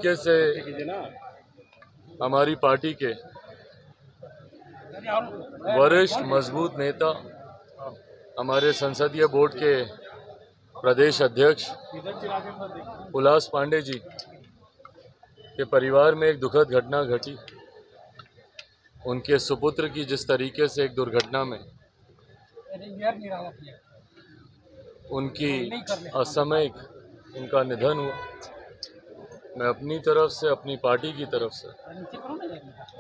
तरीके से हमारी पार्टी के वरिष्ठ मजबूत नेता, हमारे संसदीय बोर्ड के प्रदेश अध्यक्ष उल्लास पांडे जी के परिवार में एक दुखद घटना घटी। उनके सुपुत्र की जिस तरीके से एक दुर्घटना में उनकी असामयिक उनका निधन हुआ, मैं अपनी तरफ से, अपनी पार्टी की तरफ से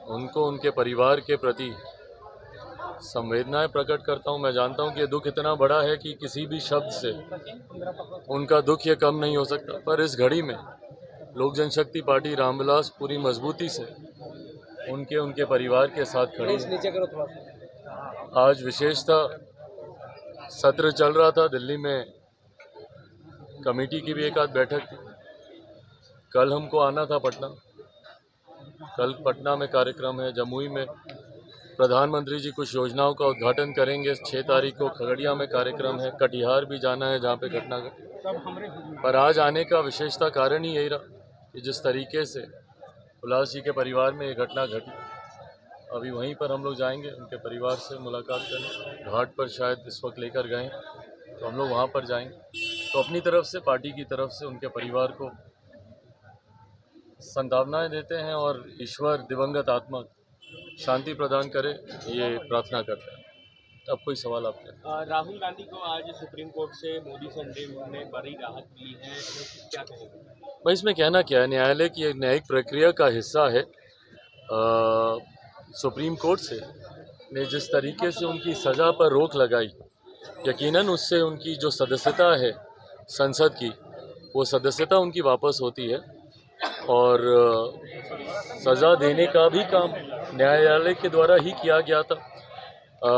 उनको, उनके परिवार के प्रति संवेदनाएं प्रकट करता हूं। मैं जानता हूं कि ये दुख इतना बड़ा है कि किसी भी शब्द से उनका दुख ये कम नहीं हो सकता, पर इस घड़ी में लोक जनशक्ति पार्टी रामविलास पूरी मजबूती से उनके परिवार के साथ खड़ी है। आज विशेषतः सत्र चल रहा था, दिल्ली में कमेटी की भी एक आध बैठक थी। कल हमको आना था पटना, कल पटना में कार्यक्रम है। जमुई में प्रधानमंत्री जी कुछ योजनाओं का उद्घाटन करेंगे। 6 तारीख को खगड़िया में कार्यक्रम है। कटिहार भी जाना है जहाँ पे घटना घटी। पर आज आने का विशेषता कारण ही यही रहा कि जिस तरीके से उल्लास जी के परिवार में ये घटना घटी, अभी वहीं पर हम लोग जाएंगे उनके परिवार से मुलाकात करने। घाट पर शायद इस वक्त लेकर गए, तो हम लोग वहाँ पर जाएंगे। तो अपनी तरफ से, पार्टी की तरफ से उनके परिवार को संतावनाएं देते हैं और ईश्वर दिवंगत आत्मा शांति प्रदान करे, ये प्रार्थना करते हैं। अब कोई सवाल आपके? राहुल गांधी को आज सुप्रीम कोर्ट से मोदी संडे में बड़ी राहत मिली है, तो क्या कहेंगे भाई? इसमें कहना क्या है, न्यायालय की एक न्यायिक प्रक्रिया का हिस्सा है। सुप्रीम कोर्ट से ने जिस तरीके से उनकी सज़ा पर रोक लगाई, यकीनन उससे उनकी जो सदस्यता है संसद की, वो सदस्यता उनकी वापस होती है और सज़ा देने का भी काम न्यायालय के द्वारा ही किया गया था।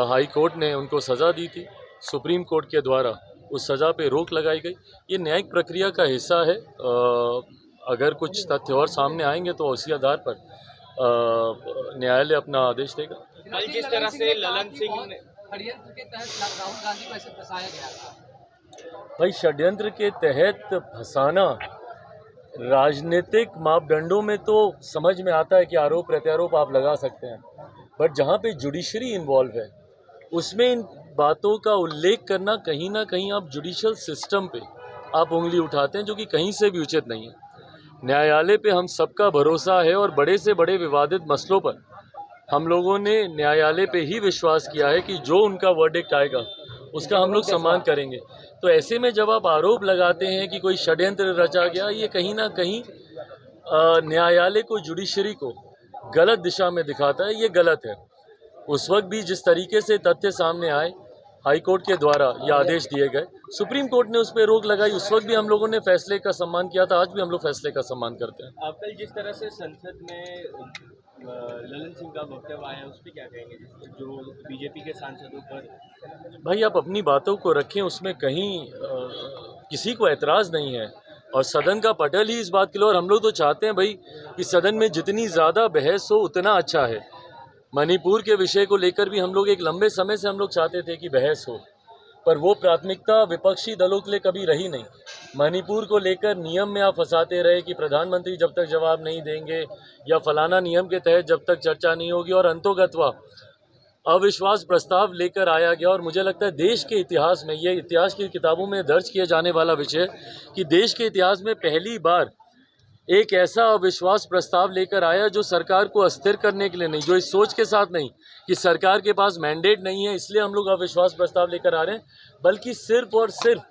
हाई कोर्ट ने उनको सज़ा दी थी, सुप्रीम कोर्ट के द्वारा उस सज़ा पे रोक लगाई गई। ये न्यायिक प्रक्रिया का हिस्सा है। अगर कुछ तथ्य और सामने आएंगे तो उसी आधार पर न्यायालय अपना आदेश देगा। कल जिस तरह से ललन सिंह षड्यंत्र के तहत राहुल गांधी को ऐसे फंसाया गया था। भाई, षड्यंत्र के तहत फंसाना राजनीतिक मापदंडों में तो समझ में आता है कि आरोप प्रत्यारोप आप लगा सकते हैं, बट जहाँ पे जुडिशरी इन्वॉल्व है उसमें इन बातों का उल्लेख करना, कहीं ना कहीं आप जुडिशियल सिस्टम पे आप उंगली उठाते हैं, जो कि कहीं से भी उचित नहीं है। न्यायालय पे हम सबका भरोसा है और बड़े से बड़े विवादित मसलों पर हम लोगों ने न्यायालय पे ही विश्वास किया है कि जो उनका वर्डिक्ट आएगा उसका हम लोग सम्मान करेंगे। तो ऐसे में जब आप आरोप लगाते हैं कि कोई षड्यंत्र रचा गया, ये कहीं ना कहीं न्यायालय को, जुडिशरी को गलत दिशा में दिखाता है। ये गलत है। उस वक्त भी जिस तरीके से तथ्य सामने आए, हाई कोर्ट के द्वारा ये आदेश दिए गए, सुप्रीम कोर्ट ने उस पर रोक लगाई, उस वक्त भी हम लोगों ने फैसले का सम्मान किया था। आज भी हम लोग फैसले का सम्मान करते हैं। आप कल जिस तरह से संसद में ललन सिंह का वक्तव्य आया, उस पर क्या कहेंगे, जो बीजेपी के सांसदों पर? भाई, आप अपनी बातों को रखें, उसमें कहीं किसी को एतराज़ नहीं है और सदन का पटल ही इस बात के लिए। और हम लोग तो चाहते हैं भाई कि सदन में जितनी ज़्यादा बहस हो उतना अच्छा है। मणिपुर के विषय को लेकर भी हम लोग एक लंबे समय से हम लोग चाहते थे कि बहस हो, पर वो प्राथमिकता विपक्षी दलों के लिए कभी रही नहीं। मणिपुर को लेकर नियम में आप फंसाते रहे कि प्रधानमंत्री जब तक जवाब नहीं देंगे या फलाना नियम के तहत जब तक चर्चा नहीं होगी, और अंतोगत्वा अविश्वास प्रस्ताव लेकर आया गया। और मुझे लगता है देश के इतिहास में, ये इतिहास की किताबों में दर्ज किए जाने वाला विषय कि देश के इतिहास में पहली बार एक ऐसा अविश्वास प्रस्ताव लेकर आया जो सरकार को अस्थिर करने के लिए नहीं, जो इस सोच के साथ नहीं कि सरकार के पास मैंडेट नहीं है इसलिए हम लोग अविश्वास प्रस्ताव लेकर आ रहे हैं, बल्कि सिर्फ और सिर्फ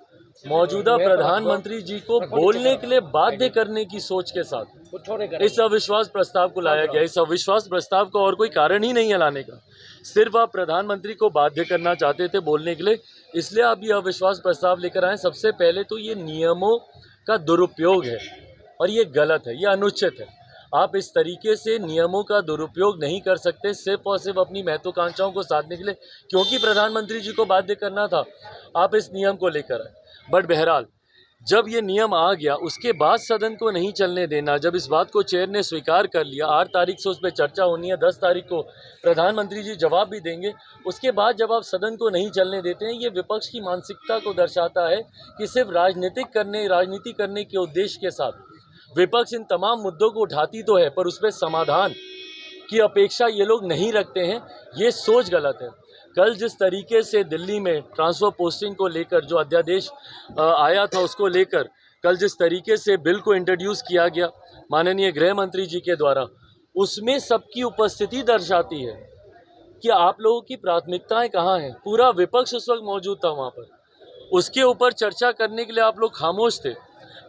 मौजूदा प्रधानमंत्री जी को बोलने के लिए बाध्य करने की सोच के साथ इस अविश्वास प्रस्ताव को लाया गया। इस अविश्वास प्रस्ताव का और कोई कारण ही नहीं है लाने का, सिर्फ आप प्रधानमंत्री को बाध्य करना चाहते थे बोलने के लिए, इसलिए आप ये अविश्वास प्रस्ताव लेकर आए। सबसे पहले तो ये नियमों का दुरुपयोग है और ये गलत है, ये अनुचित है। आप इस तरीके से नियमों का दुरुपयोग नहीं कर सकते सिर्फ और सिर्फ अपनी महत्वाकांक्षाओं को साधने के लिए, क्योंकि प्रधानमंत्री जी को बाध्य करना था आप इस नियम को लेकर आए। बट बहरहाल, जब ये नियम आ गया उसके बाद सदन को नहीं चलने देना, जब इस बात को चेयर ने स्वीकार कर लिया, 8 तारीख से उस पर चर्चा होनी है, 10 तारीख को प्रधानमंत्री जी जवाब भी देंगे, उसके बाद जब आप सदन को नहीं चलने देते हैं, ये विपक्ष की मानसिकता को दर्शाता है कि सिर्फ राजनीति करने के उद्देश्य के साथ विपक्ष इन तमाम मुद्दों को उठाती तो है, पर उसमें समाधान की अपेक्षा ये लोग नहीं रखते हैं। ये सोच गलत है। कल जिस तरीके से दिल्ली में ट्रांसफ़र पोस्टिंग को लेकर जो अध्यादेश आया था, उसको लेकर कल जिस तरीके से बिल को इंट्रोड्यूस किया गया माननीय गृह मंत्री जी के द्वारा, उसमें सबकी उपस्थिति दर्शाती है कि आप लोगों की प्राथमिकताएं कहाँ हैं। पूरा विपक्ष उस वक्त मौजूद था वहाँ पर, उसके ऊपर चर्चा करने के लिए आप लोग खामोश थे।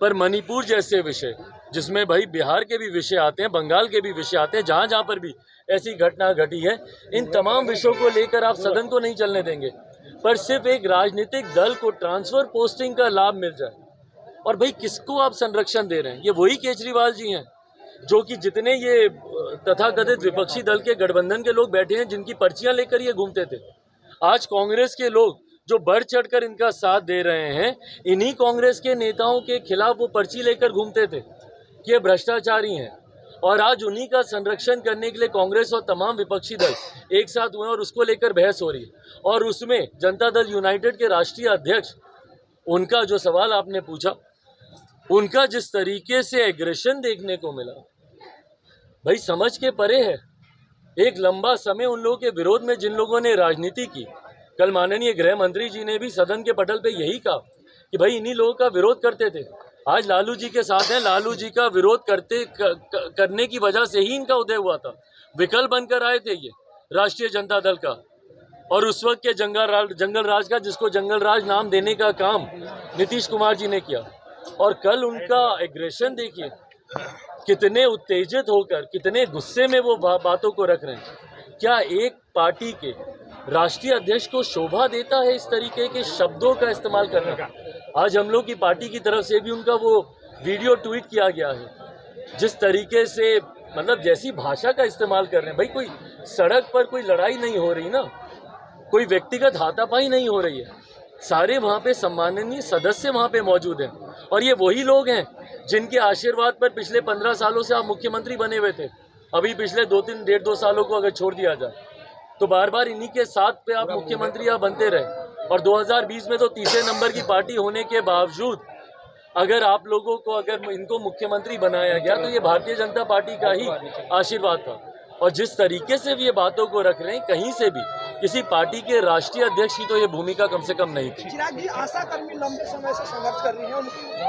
पर मणिपुर जैसे विषय, जिसमें भाई बिहार के भी विषय आते हैं, बंगाल के भी विषय आते हैं, जहाँ जहाँ पर भी ऐसी घटना घटी है, इन तमाम विषयों को लेकर आप सदन को नहीं चलने देंगे। पर सिर्फ एक राजनीतिक दल को ट्रांसफ़र पोस्टिंग का लाभ मिल जाए, और भाई किसको आप संरक्षण दे रहे हैं? ये वही केजरीवाल जी हैं जो कि जितने ये तथाकथित विपक्षी दल के गठबंधन के लोग बैठे हैं, जिनकी पर्चियां लेकर ये घूमते थे। आज कांग्रेस के लोग जो बढ़ चढ़कर इनका साथ दे रहे हैं, इन्हीं कांग्रेस के नेताओं के खिलाफ वो पर्ची लेकर घूमते थे कि ये भ्रष्टाचारी हैं। और आज उन्हीं का संरक्षण करने के लिए कांग्रेस और तमाम विपक्षी दल एक साथ हुए और उसको लेकर बहस हो रही है। और उसमें जनता दल यूनाइटेड के राष्ट्रीय अध्यक्ष, उनका जो सवाल आपने पूछा, उनका जिस तरीके से एग्रेशन देखने को मिला, भाई समझ के परे है। एक लंबा समय उन लोगों के विरोध में जिन लोगों ने राजनीति की, कल माननीय गृह मंत्री जी ने भी सदन के पटल पे यही कहा कि भाई इन्हीं लोगों का विरोध करते थे, आज लालू जी के साथ हैं। लालू जी का विरोध करने की वजह से ही इनका उदय हुआ था। विकल्प बनकर आए थे ये राष्ट्रीय जनता दल का, और उस वक्त के जंगल राज का, जिसको जंगल राज नाम देने का काम नीतीश कुमार जी ने किया। और कल उनका एग्रेशन देखिए, कितने उत्तेजित होकर, कितने गुस्से में वो बातों को रख रहे हैं। क्या एक पार्टी के राष्ट्रीय अध्यक्ष को शोभा देता है इस तरीके के शब्दों का इस्तेमाल करना? आज हम लोग की पार्टी की तरफ से भी उनका वो वीडियो ट्वीट किया गया है। जिस तरीके से मतलब जैसी भाषा का इस्तेमाल कर रहे हैं, भाई कोई सड़क पर कोई लड़ाई नहीं हो रही ना, कोई व्यक्तिगत हाथापाई नहीं हो रही है। सारे वहाँ पे सम्माननीय सदस्य वहाँ पे मौजूद हैं, और ये वही लोग हैं जिनके आशीर्वाद पर पिछले 15 सालों से आप मुख्यमंत्री बने हुए थे। अभी पिछले 2 सालों को अगर छोड़ दिया जाए तो बार बार इन्हीं के साथ पे आप मुख्यमंत्री आप बनते रहे। और 2020 में तो तीसरे नंबर की पार्टी होने के बावजूद अगर आप लोगों को, अगर इनको मुख्यमंत्री बनाया गया, तो ये भारतीय जनता पार्टी का ही आशीर्वाद था। और जिस तरीके से भी ये बातों को रख रहे हैं, कहीं से भी किसी पार्टी के राष्ट्रीय अध्यक्ष की तो ये भूमिका कम से कम नहीं थी। चिराग जी, आशा कर्मी लंबे समय से संघर्ष कर रही है, उनकी